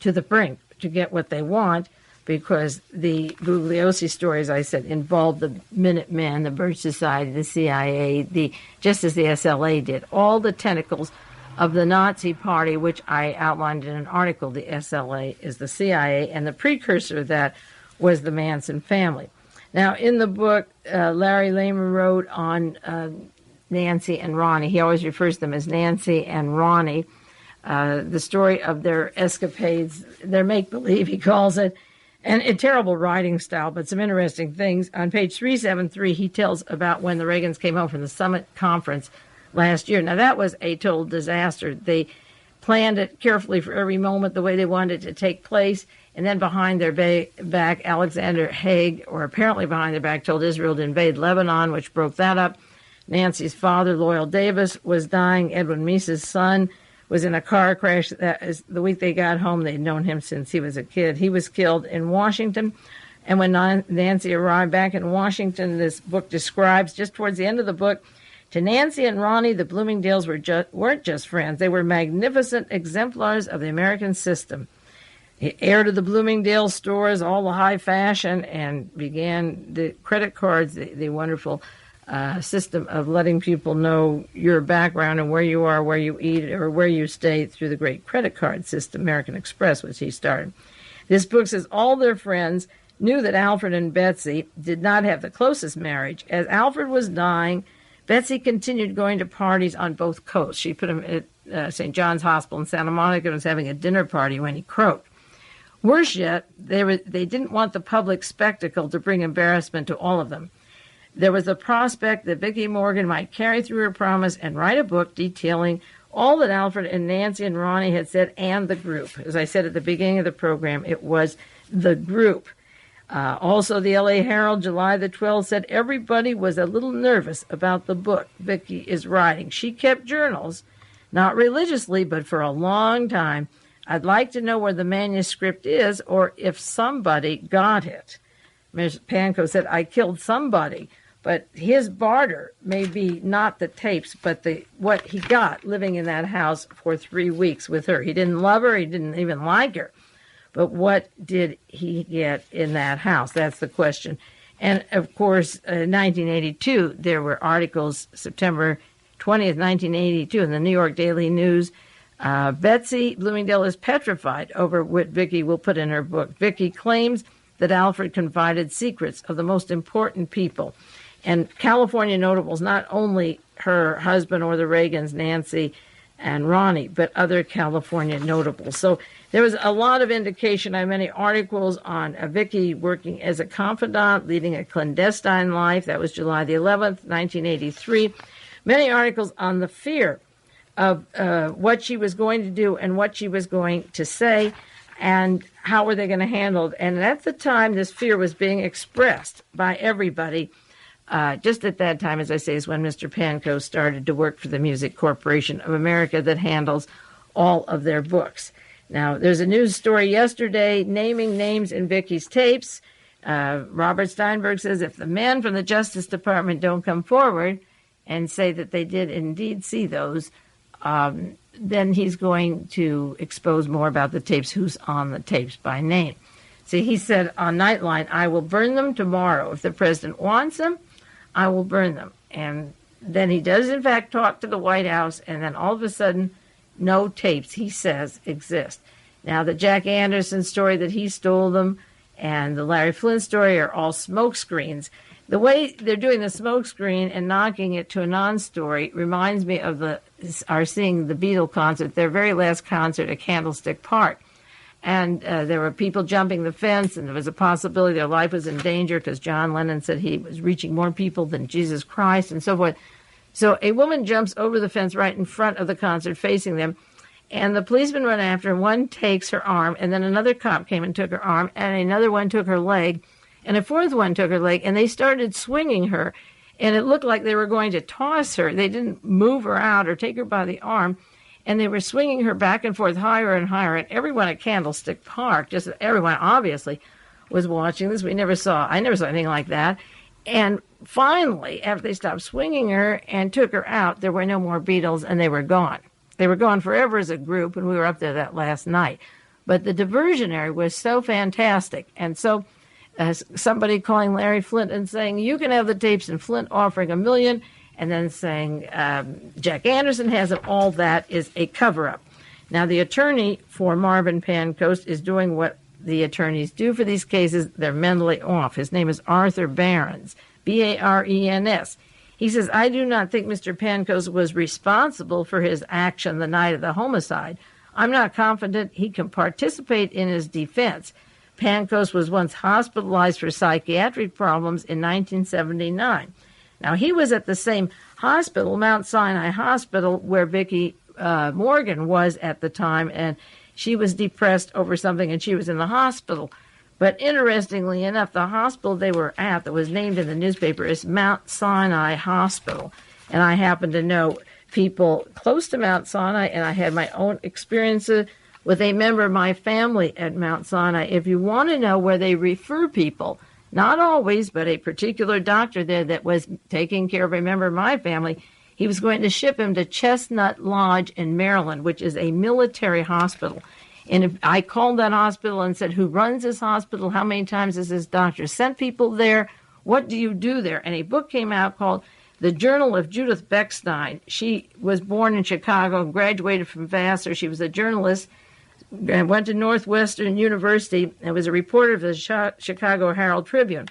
to the brink to get what they want? because the Bugliosi story, as I said, involved the Minutemen, the Birch Society, the CIA, just as the SLA did, all the tentacles of the Nazi Party, which I outlined in an article. The SLA is the CIA, and the precursor of that was the Manson family. Now, in the book, Larry Lamer wrote on Nancy and Ronnie. He always refers to them as Nancy and Ronnie. The story of their escapades, their make-believe, he calls it, and a terrible writing style, but some interesting things. On page 373, he tells about when the Reagans came home from the summit conference last year. Now, that was a total disaster. They planned it carefully for every moment the way they wanted it to take place, and then behind their back, Alexander Haig, or apparently behind their back, told Israel to invade Lebanon, which broke that up. Nancy's father, Loyal Davis, was dying. Edwin Meese's son was in a car crash. That is the week they got home. They'd known him since he was a kid. He was killed in Washington. And when Nancy arrived back in Washington, this book describes, just towards the end of the book, to Nancy and Ronnie, the Bloomingdales weren't just friends. They were magnificent exemplars of the American system. He heir to the Bloomingdale stores, all the high fashion, and began the credit cards, the wonderful system of letting people know your background and where you are, where you eat, or where you stay through the great credit card system, American Express, which he started. This book says all their friends knew that Alfred and Betsy did not have the closest marriage. As Alfred was dying, Betsy continued going to parties on both coasts. She put him at St. John's Hospital in Santa Monica and was having a dinner party when he croaked. Worse yet, they didn't want the public spectacle to bring embarrassment to all of them. There was the prospect that Vicki Morgan might carry through her promise and write a book detailing all that Alfred and Nancy and Ronnie had said, and the group. As I said at the beginning of the program, it was the group. Also, the L.A. Herald, July the 12th, said everybody was a little nervous about the book Vicki is writing. She kept journals, not religiously, but for a long time. I'd like to know where the manuscript is or if somebody got it. Ms. Pankow said, I killed somebody, but his barter may be not the tapes, but what he got living in that house for 3 weeks with her. He didn't love her. He didn't even like her. But what did he get in that house? That's the question. And, of course, in 1982, there were articles, September 20th, 1982, in the New York Daily News. Betsy Bloomingdale is petrified over what Vicki will put in her book. Vicki claims that Alfred confided secrets of the most important people. And California notables, not only her husband or the Reagans, Nancy and Ronnie, but other California notables. So there was a lot of indication on many articles on Vicki working as a confidant, leading a clandestine life. That was July the 11th, 1983. Many articles on the fear of what she was going to do and what she was going to say and how were they going to handle it. And at the time, this fear was being expressed by everybody. Just at that time, as I say, is when Mr. Pankow started to work for the Music Corporation of America that handles all of their books. Now, there's a news story yesterday naming names in Vicki's tapes. Robert Steinberg says if the men from the Justice Department don't come forward and say that they did indeed see those, then he's going to expose more about the tapes, who's on the tapes by name. See, he said on Nightline, I will burn them tomorrow. If the president wants them, I will burn them. And then he does, in fact, talk to the White House, and then all of a sudden, no tapes, he says, exist. Now, the Jack Anderson story that he stole them and the Larry Flynn story are all smoke screens. The way they're doing the smoke screen and knocking it to a non-story reminds me of our seeing the Beatles concert, their very last concert at Candlestick Park. And there were people jumping the fence, and there was a possibility their life was in danger because John Lennon said he was reaching more people than Jesus Christ and so forth. So a woman jumps over the fence right in front of the concert facing them, and the policemen run after her. One takes her arm, and then another cop came and took her arm, and another one took her leg, and a fourth one took her leg, and they started swinging her, and it looked like they were going to toss her. They didn't move her out or take her by the arm, and they were swinging her back and forth higher and higher, and everyone at Candlestick Park, just everyone obviously, was watching this. I never saw anything like that. And finally, after they stopped swinging her and took her out, there were no more Beatles, and they were gone. They were gone forever as a group, and we were up there that last night. But the diversionary was so fantastic. And so somebody calling Larry Flint and saying, you can have the tapes, and Flint offering $1 million, and then saying Jack Anderson has it, all that is a cover-up. Now, the attorney for Marvin Pancoast is doing what the attorneys do for these cases. They're mentally off. His name is Arthur Barons, Barens. He says, I do not think Mr. Pancoast was responsible for his action the night of the homicide. I'm not confident he can participate in his defense. Pancoast was once hospitalized for psychiatric problems in 1979. Now, he was at the same hospital, Mount Sinai Hospital, where Vicki Morgan was at the time, and she was depressed over something, and she was in the hospital. But interestingly enough, the hospital they were at that was named in the newspaper is Mount Sinai Hospital. And I happen to know people close to Mount Sinai, and I had my own experiences with a member of my family at Mount Sinai. If you want to know where they refer people, not always, but a particular doctor there that was taking care of a member of my family, he was going to ship him to Chestnut Lodge in Maryland, which is a military hospital. And if I called that hospital and said, who runs this hospital? How many times has this doctor sent people there? What do you do there? And a book came out called The Journal of Judith Beckstein. She was born in Chicago, graduated from Vassar. She was a journalist and went to Northwestern University and was a reporter of the Chicago Herald Tribune.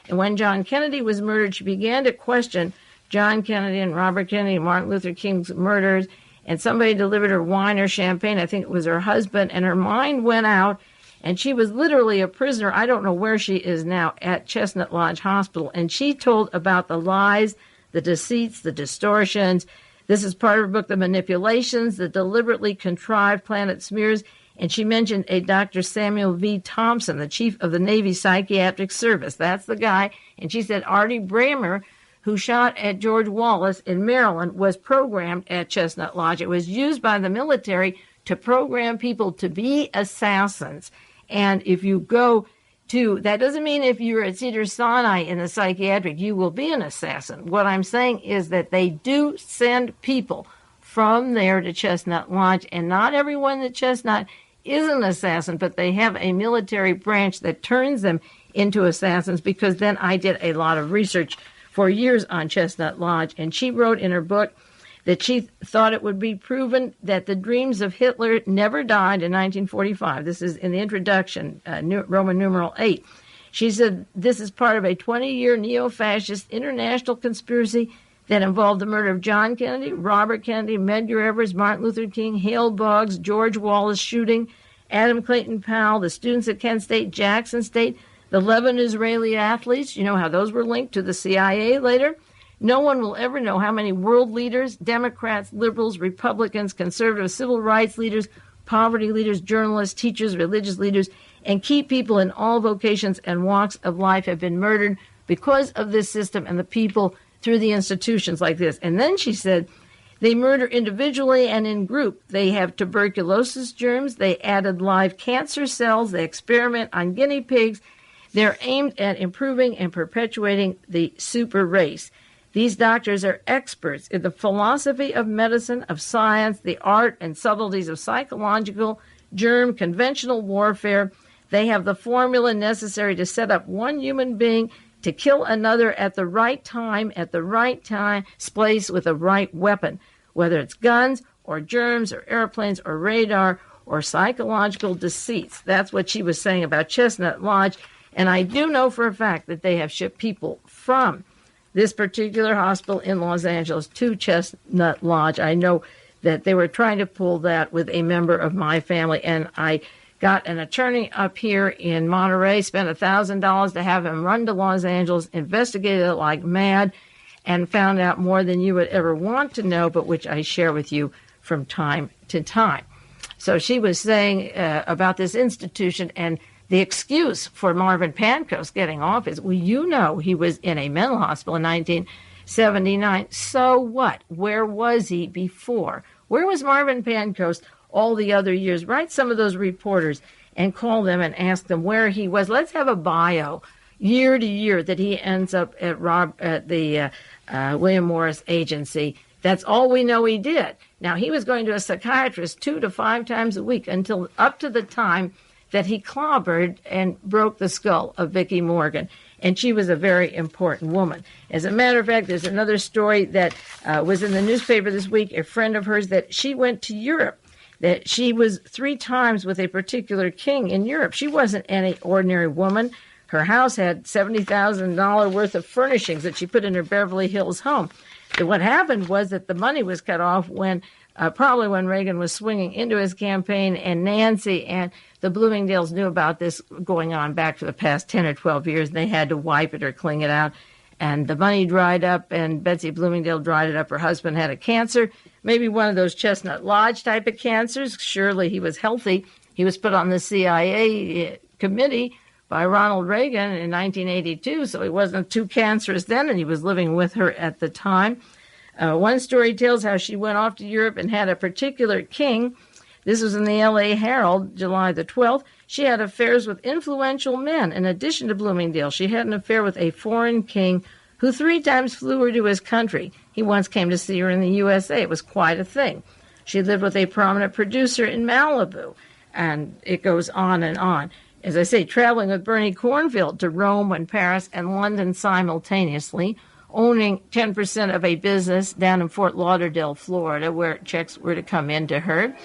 And when John Kennedy was murdered, she began to question John Kennedy and Robert Kennedy and Martin Luther King's murders. And somebody delivered her wine or champagne. I think it was her husband. And her mind went out, and she was literally a prisoner. I don't know where she is now, at Chestnut Lodge Hospital. And she told about the lies, the deceits, the distortions. This is part of her book, The Manipulations, the deliberately contrived planet smears. And she mentioned a Dr. Samuel V. Thompson, the chief of the Navy Psychiatric Service. That's the guy. And she said Artie Bremer, who shot at George Wallace in Maryland, was programmed at Chestnut Lodge. It was used by the military to program people to be assassins. And if you go to, that doesn't mean if you're at Cedars-Sinai in the psychiatric, you will be an assassin. What I'm saying is that they do send people from there to Chestnut Lodge, and not everyone at Chestnut is an assassin, but they have a military branch that turns them into assassins, because then I did a lot of research for years on Chestnut Lodge, and she wrote in her book that she thought it would be proven that the dreams of Hitler never died in 1945. This is in the introduction, Roman numeral 8. She said this is part of a 20-year neo-fascist international conspiracy that involved the murder of John Kennedy, Robert Kennedy, Medgar Evers, Martin Luther King, Hale Boggs, George Wallace shooting, Adam Clayton Powell, the students at Kent State, Jackson State, the 11 Israeli athletes. You know how those were linked to the CIA later? No one will ever know how many world leaders, Democrats, liberals, Republicans, conservative civil rights leaders, poverty leaders, journalists, teachers, religious leaders, and key people in all vocations and walks of life have been murdered because of this system and the people through the institutions like this. And then she said, they murder individually and in group. They have tuberculosis germs. They added live cancer cells. They experiment on guinea pigs. They're aimed at improving and perpetuating the super race. These doctors are experts in the philosophy of medicine, of science, the art and subtleties of psychological, germ, conventional warfare. They have the formula necessary to set up one human being to kill another at the right time, place with the right weapon, whether it's guns or germs or airplanes or radar or psychological deceits. That's what she was saying about Chestnut Lodge. And I do know for a fact that they have shipped people from this particular hospital in Los Angeles to Chestnut Lodge. I know that they were trying to pull that with a member of my family, and I got an attorney up here in Monterey, spent $1,000 to have him run to Los Angeles, investigated it like mad, and found out more than you would ever want to know, but which I share with you from time to time. So she was saying about this institution, and the excuse for Marvin Pancoast getting off is, well, you know he was in a mental hospital in 1979. So what? Where was he before? Where was Marvin Pancoast all the other years? Write some of those reporters and call them and ask them where he was. Let's have a bio year to year that he ends up at the William Morris Agency That's all we know he did. Now, he was going to a psychiatrist 2 to 5 times a week until up to the time that he clobbered and broke the skull of Vicki Morgan. And she was a very important woman. As a matter of fact, there's another story that was in the newspaper this week, a friend of hers, that she went to Europe, that she was 3 times with a particular king in Europe. She wasn't any ordinary woman. Her house had $70,000 worth of furnishings that she put in her Beverly Hills home. And what happened was that the money was cut off when probably when Reagan was swinging into his campaign, and Nancy and the Bloomingdales knew about this going on back for the past 10 or 12 years, and they had to wipe it or clean it out. And the money dried up, and Betsy Bloomingdale dried it up. Her husband had a cancer, maybe one of those Chestnut Lodge type of cancers. Surely he was healthy. He was put on the CIA committee by Ronald Reagan in 1982, so he wasn't too cancerous then, and he was living with her at the time. One story tells how she went off to Europe and had a particular king. This was in the L.A. Herald, July the 12th. She had affairs with influential men. In addition to Bloomingdale, she had an affair with a foreign king who 3 times flew her to his country. He once came to see her in the USA. It was quite a thing. She lived with a prominent producer in Malibu, and it goes on and on. As I say, traveling with Bernie Cornfield to Rome and Paris and London simultaneously, owning 10% of a business down in Fort Lauderdale, Florida, where checks were to come into her,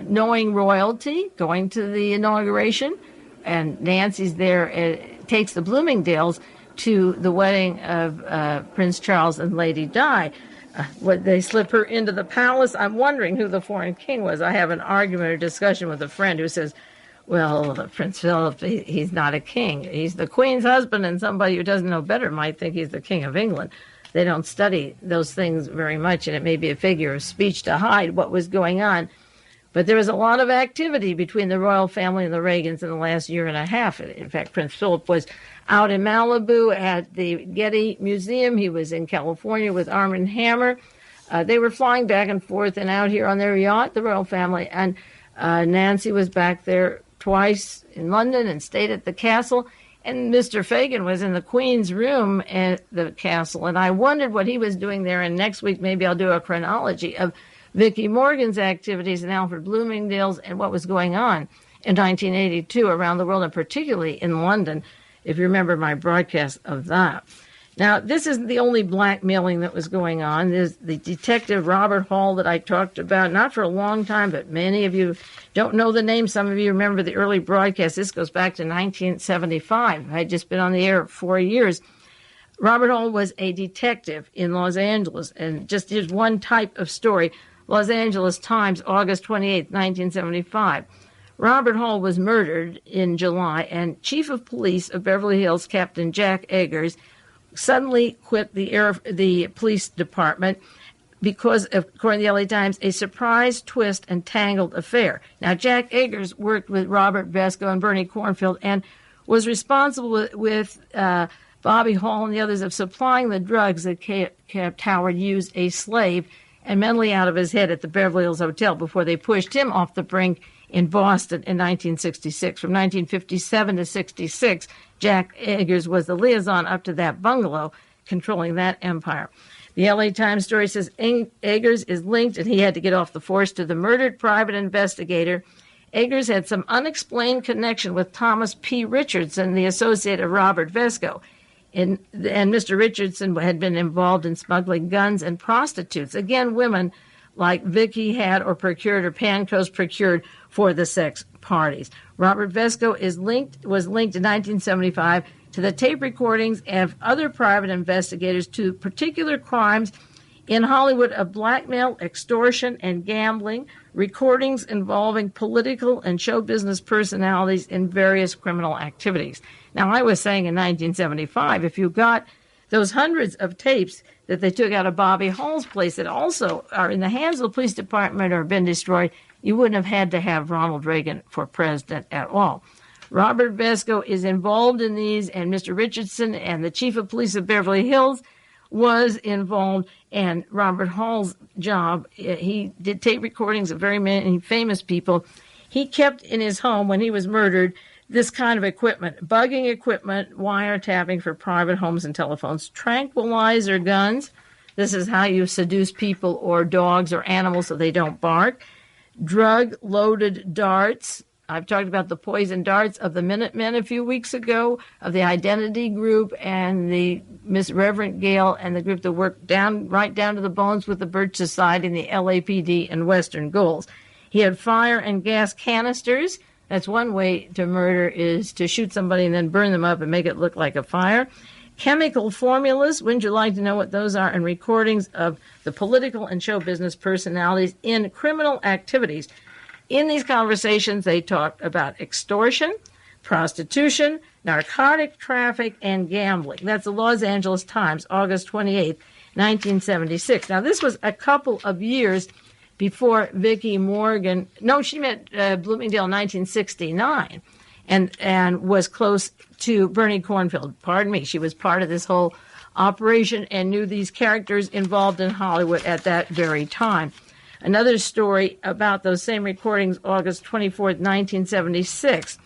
knowing royalty, going to the inauguration, and Nancy's there, takes the Bloomingdales to the wedding of Prince Charles and Lady Di. They slip her into the palace. I'm wondering who the foreign king was. I have an argument or discussion with a friend who says, well, Prince Philip, he's not a king. He's the Queen's husband, and somebody who doesn't know better might think he's the King of England. They don't study those things very much, and it may be a figure of speech to hide what was going on. But there was a lot of activity between the royal family and the Reagans in the last year and a half. In fact, Prince Philip was out in Malibu at the Getty Museum. He was in California with Arm & Hammer. They were flying back and forth and out here on their yacht, the royal family, and Nancy was back there twice in London and stayed at the castle, and Mr. Fagin was in the Queen's room at the castle, and I wondered what he was doing there, and next week maybe I'll do a chronology of Vicki Morgan's activities and Alfred Bloomingdale's and what was going on in 1982 around the world, and particularly in London, if you remember my broadcast of that. Now, this isn't the only blackmailing that was going on. There's the detective Robert Hall that I talked about, not for a long time, but many of you don't know the name. Some of you remember the early broadcast. This goes back to 1975. I had just been on the air 4 years. Robert Hall was a detective in Los Angeles, and just here's one type of story. Los Angeles Times, August 28, 1975. Robert Hall was murdered in July, and Chief of Police of Beverly Hills, Captain Jack Eggers, suddenly quit the police department because of, according to the LA Times, a surprise, twist, and tangled affair. Now, Jack Eggers worked with Robert Vesco and Bernie Cornfield and was responsible with Bobby Hall and the others of supplying the drugs that kept Howard use a slave and mentally out of his head at the Beverly Hills Hotel before they pushed him off the brink in Boston in 1966. From 1957 to 66, Jack Eggers was the liaison up to that bungalow, controlling that empire. The LA Times story says Eggers is linked, and he had to get off the force, to the murdered private investigator. Eggers had some unexplained connection with Thomas P. Richardson, the associate of Robert Vesco. And Mr. Richardson had been involved in smuggling guns and prostitutes. Again, women like Vicki had or procured, or Pancos procured for the sex parties. Robert Vesco was linked in 1975 to the tape recordings of other private investigators to particular crimes in Hollywood of blackmail, extortion, and gambling, recordings involving political and show business personalities in various criminal activities. Now, I was saying in 1975, if you got those hundreds of tapes that they took out of Bobby Hall's place that also are in the hands of the police department or have been destroyed, you wouldn't have had to have Ronald Reagan for president at all. Robert Vesco is involved in these, and Mr. Richardson and the chief of police of Beverly Hills was involved, and Robert Hall's job, he did tape recordings of very many famous people. He kept in his home when he was murdered this kind of equipment, bugging equipment, wiretapping for private homes and telephones, tranquilizer guns, This is how you seduce people or dogs or animals so they don't bark. Drug-loaded darts. I've talked about the poison darts of the Minutemen a few weeks ago, of the Identity Group and the Miss Reverend Gale and the group that worked right down to the bones with the Birch Society and the LAPD and Western Goals. He had fire and gas canisters. That's one way to murder, is to shoot somebody and then burn them up and make it look like a fire. Chemical formulas, wouldn't you like to know what those are? And recordings of the political and show business personalities in criminal activities. In these conversations, they talked about extortion, prostitution, narcotic traffic, and gambling. That's the Los Angeles Times, August 28th, 1976. Now, this was a couple of years before Vicki Morgan. No, she met Bloomingdale in 1969 and was close to Bernie Cornfield. Pardon me. She was part of this whole operation and knew these characters involved in Hollywood at that very time. Another story about those same recordings, August 24th, 1976.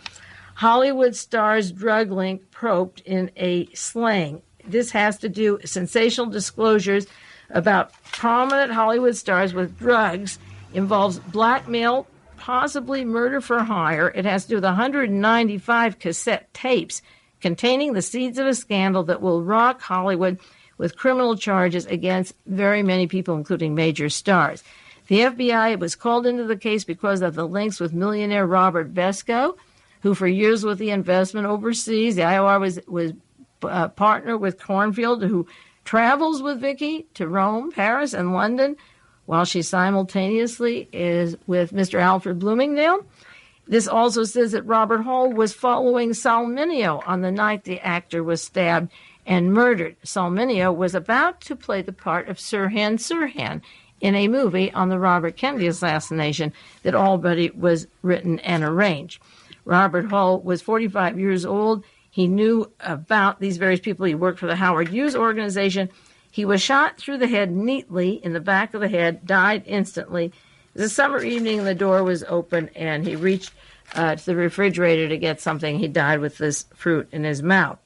Hollywood stars drug link probed in a sling. This has to do with sensational disclosures about prominent Hollywood stars with drugs. Involves blackmail, possibly murder for hire. It has to do with 195 cassette tapes containing the seeds of a scandal that will rock Hollywood with criminal charges against very many people, including major stars. The FBI was called into the case because of the links with millionaire Robert Vesco, who for years with the investment overseas. The IOR was partner with Cornfield, who travels with Vicki to Rome, Paris, and London, while she simultaneously is with Mr. Alfred Bloomingdale. This also says that Robert Hall was following Salminio on the night the actor was stabbed and murdered. Salminio was about to play the part of Sirhan Sirhan in a movie on the Robert Kennedy assassination that already was written and arranged. Robert Hall was 45 years old. He knew about these various people. He worked for the Howard Hughes organization. He was shot through the head neatly in the back of the head, died instantly. It was a summer evening, and the door was open, and he reached to the refrigerator to get something. He died with this fruit in his mouth.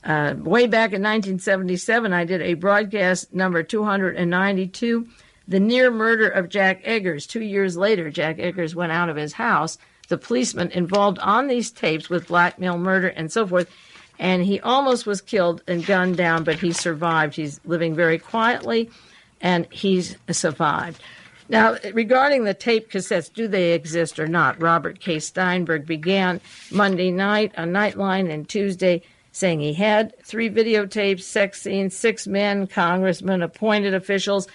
Way back in 1977, I did a broadcast number 292, the near murder of Jack Eggers. 2 years later, Jack Eggers went out of his house. The policeman involved on these tapes with blackmail, murder, and so forth, and he almost was killed and gunned down, but he survived. He's living very quietly, and he's survived. Now, regarding the tape cassettes, do they exist or not? Robert K. Steinberg began Monday night on Nightline and Tuesday saying he had 3 videotapes, sex scenes, 6 men, congressmen, appointed officials,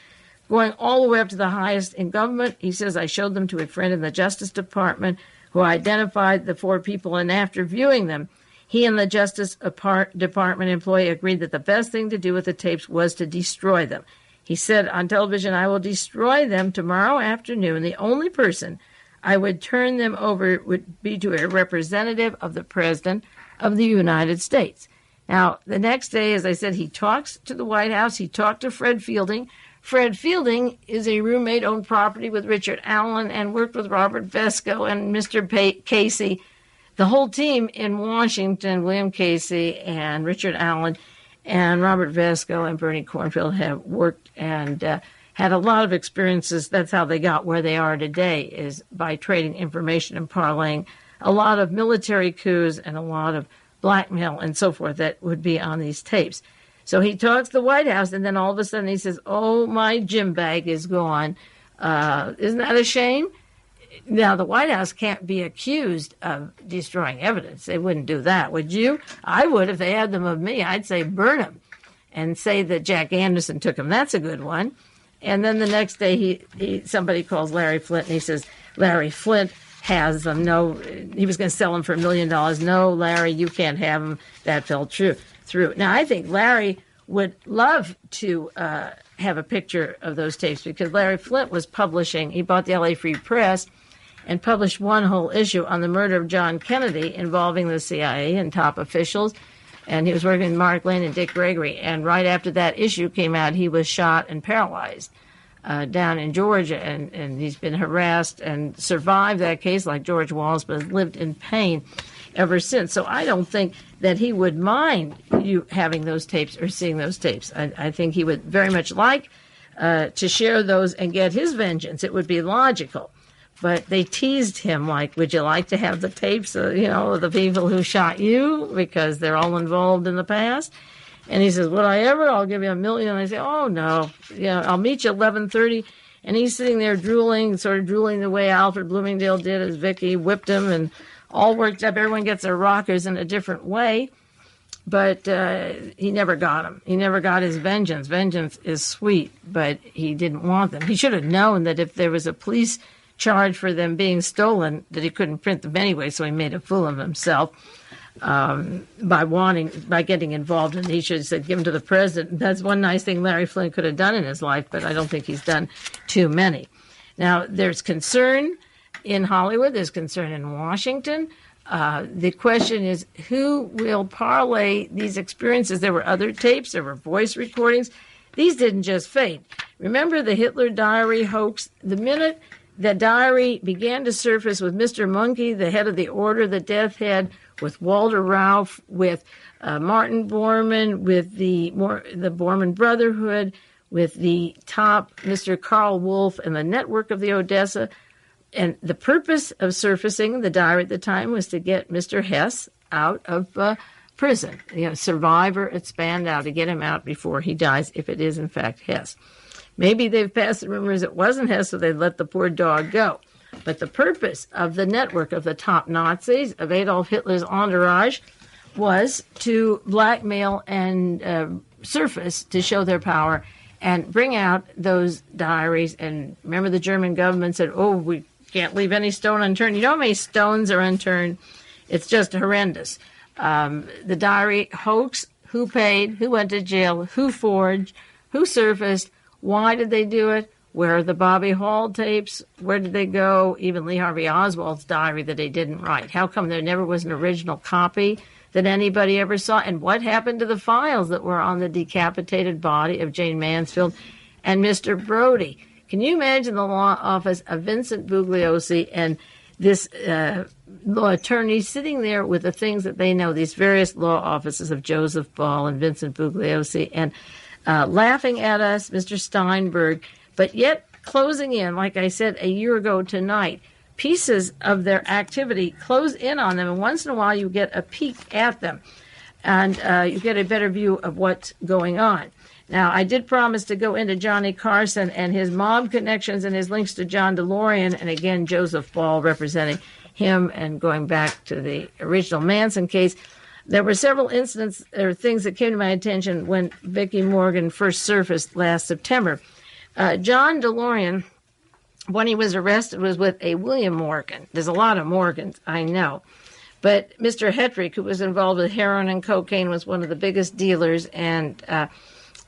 going all the way up to the highest in government. He says, I showed them to a friend in the Justice Department who identified the 4 people, and after viewing them, he and the Justice Department employee agreed that the best thing to do with the tapes was to destroy them. He said on television, I will destroy them tomorrow afternoon. The only person I would turn them over would be to a representative of the President of the United States. Now, the next day, as I said, he talks to the White House. He talked to Fred Fielding. Fred Fielding is a roommate, owned property with Richard Allen, and worked with Robert Vesco and Mr. Casey. The whole team in Washington, William Casey and Richard Allen and Robert Vesco and Bernie Cornfield, have worked and had a lot of experiences. That's how they got where they are today, is by trading information and parlaying a lot of military coups and a lot of blackmail and so forth that would be on these tapes. So he talks to the White House, and then all of a sudden he says, oh, my gym bag is gone. Isn't that a shame? Now, the White House can't be accused of destroying evidence. They wouldn't do that, would you? I would if they had them of me. I'd say burn them and say that Jack Anderson took them. That's a good one. And then the next day, somebody calls Larry Flynt, and he says, Larry Flynt has them. No, he was going to sell them for $1 million. No, Larry, you can't have them. That fell through. Now, I think Larry would love to have a picture of those tapes, because Larry Flynt was publishing. He bought the LA Free Press and published one whole issue on the murder of John Kennedy involving the CIA and top officials. And he was working with Mark Lane and Dick Gregory. And right after that issue came out, he was shot and paralyzed down in Georgia. And he's been harassed and survived that case like George Wallace, but has lived in pain. ever since. So I don't think that he would mind you having those tapes or seeing those tapes. I think he would very much like to share those and get his vengeance. It would be logical. But they teased him like, would you like to have the tapes, of the people who shot you, because they're all involved in the past? And he says, would I ever? I'll give you $1 million. And I say, oh, no. I'll meet you 11:30. And he's sitting there drooling the way Alfred Bloomingdale did as Vicki whipped him, and all worked up. Everyone gets their rockers in a different way. But he never got him. He never got his vengeance. Vengeance is sweet, but he didn't want them. He should have known that if there was a police charge for them being stolen, that he couldn't print them anyway, so he made a fool of himself by getting involved. And he should have said, give them to the president. That's one nice thing Larry Flynn could have done in his life, but I don't think he's done too many. Now, there's concern in Hollywood. There's concern in Washington. The question is, who will parlay these experiences? There were other tapes. There were voice recordings. These didn't just fade. Remember the Hitler diary hoax? The minute the diary began to surface with Mr. Monkey, the head of the Order, the Death Head, with Walter Ralph, with Martin Bormann, with the Bormann Brotherhood, with the top Mr. Karl Wolff and the network of the Odessa. And the purpose of surfacing the diary at the time was to get Mr. Hess out of prison. Survivor at Spandau, to get him out before he dies, if it is in fact Hess. Maybe they've passed the rumors it wasn't Hess, so they let the poor dog go. But the purpose of the network of the top Nazis, of Adolf Hitler's entourage, was to blackmail and surface, to show their power and bring out those diaries. And remember, the German government said, oh, we can't leave any stone unturned. You know how many stones are unturned? It's just horrendous. The diary hoax, who paid, who went to jail, who forged, who surfaced, why did they do it? Where are the Bobby Hall tapes? Where did they go? Even Lee Harvey Oswald's diary that they didn't write. How come there never was an original copy that anybody ever saw? And what happened to the files that were on the decapitated body of Jane Mansfield and Mr. Brody? Can you imagine the law office of Vincent Bugliosi and this law attorney sitting there with the things that they know, these various law offices of Joseph Ball and Vincent Bugliosi, and laughing at us, Mr. Steinberg, but yet closing in, like I said a year ago tonight, pieces of their activity close in on them, and once in a while you get a peek at them, and you get a better view of what's going on. Now, I did promise to go into Johnny Carson and his mob connections and his links to John DeLorean, and again, Joseph Ball representing him, and going back to the original Manson case. There were several incidents or things that came to my attention when Vicki Morgan first surfaced last September. John DeLorean, when he was arrested, was with a William Morgan. There's a lot of Morgans, I know. But Mr. Hetrick, who was involved with heroin and cocaine, was one of the biggest dealers, and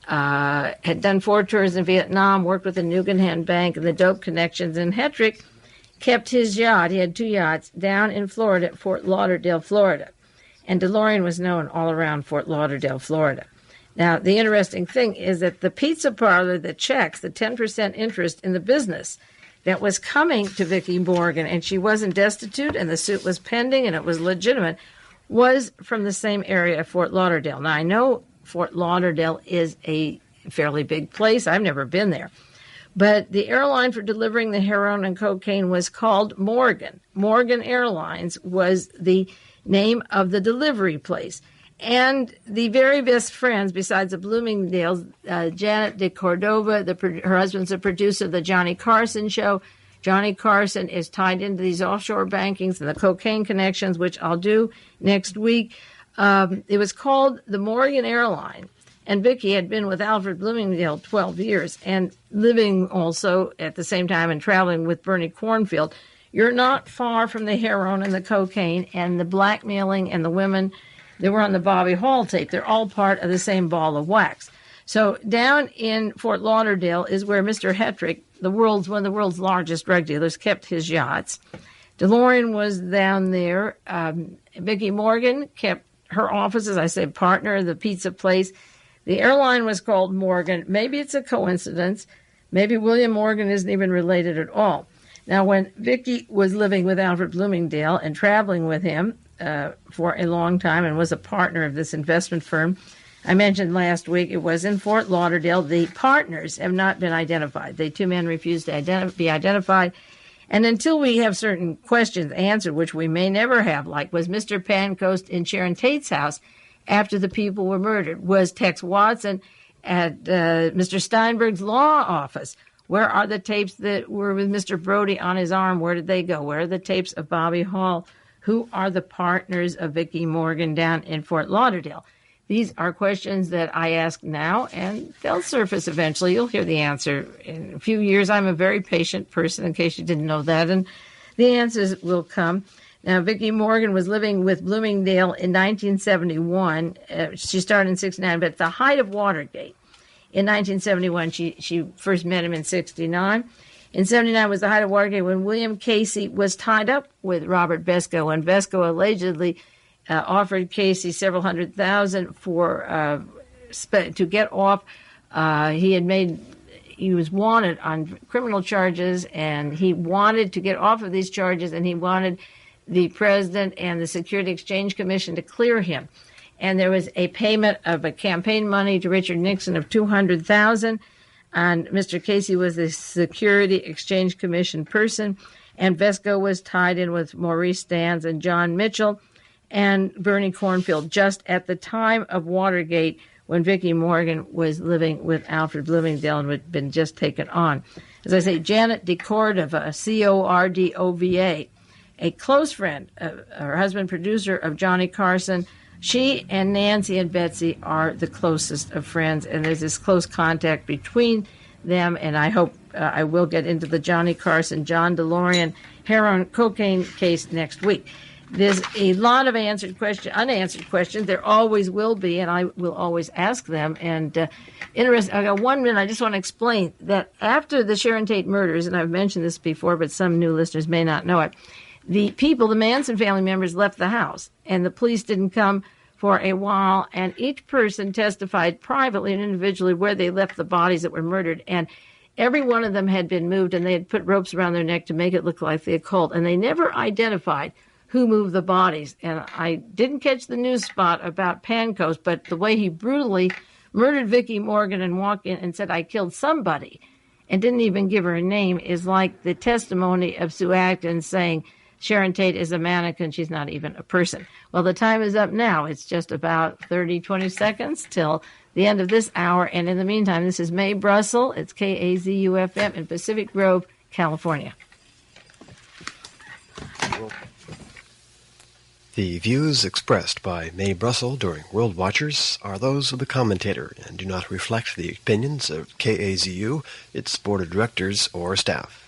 had done 4 tours in Vietnam, worked with the Nugenhan Bank and the dope connections. And Hetrick kept his yacht, he had 2 yachts, down in Florida, at Fort Lauderdale, Florida. And DeLorean was known all around Fort Lauderdale, Florida. Now, the interesting thing is that the pizza parlor that checks the 10% interest in the business that was coming to Vicki Morgan, and she wasn't destitute, and the suit was pending, and it was legitimate, was from the same area of Fort Lauderdale. Now, I know Fort Lauderdale is a fairly big place. I've never been there. But the airline for delivering the heroin and cocaine was called Morgan. Morgan Airlines was the name of the delivery place. And the very best friends, besides the Bloomingdales, Janet de Cordova, her husband's a producer of the Johnny Carson show. Johnny Carson is tied into these offshore bankings and the cocaine connections, which I'll do next week. It was called the Morgan Airline. And Vicki had been with Alfred Bloomingdale 12 years and living also at the same time and traveling with Bernie Cornfield. You're not far from the heroin and the cocaine and the blackmailing and the women that were on the Bobby Hall tape. They're all part of the same ball of wax. So down in Fort Lauderdale is where Mr. Hetrick, one of the world's largest drug dealers, kept his yachts. DeLorean was down there. Vicki Morgan kept her office, as I said, partner of the pizza place. The airline was called Morgan. Maybe it's a coincidence. Maybe William Morgan isn't even related at all. Now, when Vicki was living with Alfred Bloomingdale and traveling with him, for a long time and was a partner of this investment firm. I mentioned last week it was in Fort Lauderdale. The partners have not been identified. The two men refused to be identified. And until we have certain questions answered, which we may never have, like was Mr. Pancoast in Sharon Tate's house after the people were murdered? Was Tex Watson at Mr. Steinberg's law office? Where are the tapes that were with Mr. Brody on his arm? Where did they go? Where are the tapes of Bobby Hall? Who are the partners of Vicki Morgan down in Fort Lauderdale? These are questions that I ask now, and they'll surface eventually. You'll hear the answer in a few years. I'm a very patient person, in case you didn't know that, and the answers will come. Now, Vicki Morgan was living with Bloomingdale in 1971. She started in 69, but at the height of Watergate. In 1971, she first met him in 69. In 79 was the height of Watergate when William Casey was tied up with Robert Vesco, and Vesco allegedly offered Casey several $100,000 for to get off. He was wanted on criminal charges, and he wanted to get off of these charges, and he wanted the president and the Security Exchange Commission to clear him. And there was a payment of a campaign money to Richard Nixon of $200,000, and Mr. Casey was the Security Exchange Commission person, and Vesco was tied in with Maurice Stans and John Mitchell and Bernie Cornfield just at the time of Watergate, when Vicki Morgan was living with Alfred Bloomingdale and had been just taken on. As I say, Janet DeCordova, Cordova, a close friend, her husband, producer of Johnny Carson. She and Nancy and Betsy are the closest of friends, and there's this close contact between them, and I hope I will get into the Johnny Carson, John DeLorean heroin cocaine case next week. There's a lot of unanswered questions. There always will be, and I will always ask them. And I got 1 minute. I just want to explain that after the Sharon Tate murders, and I've mentioned this before, but some new listeners may not know it, the Manson family members left the house, and the police didn't come for a while, and each person testified privately and individually where they left the bodies that were murdered, and every one of them had been moved, and they had put ropes around their neck to make it look like the occult, and they never identified who moved the bodies. And I didn't catch the news spot about Pancoast, but the way he brutally murdered Vicki Morgan and walked in and said, "I killed somebody," and didn't even give her a name, is like the testimony of Sue Acton saying Sharon Tate is a mannequin, she's not even a person. Well, the time is up now. It's just about 20 seconds till the end of this hour, and in the meantime, this is Mae Brussell. It's KAZU-FM in Pacific Grove, California. The views expressed by Mae Brussell during World Watchers are those of the commentator and do not reflect the opinions of KAZU, its board of directors, or staff.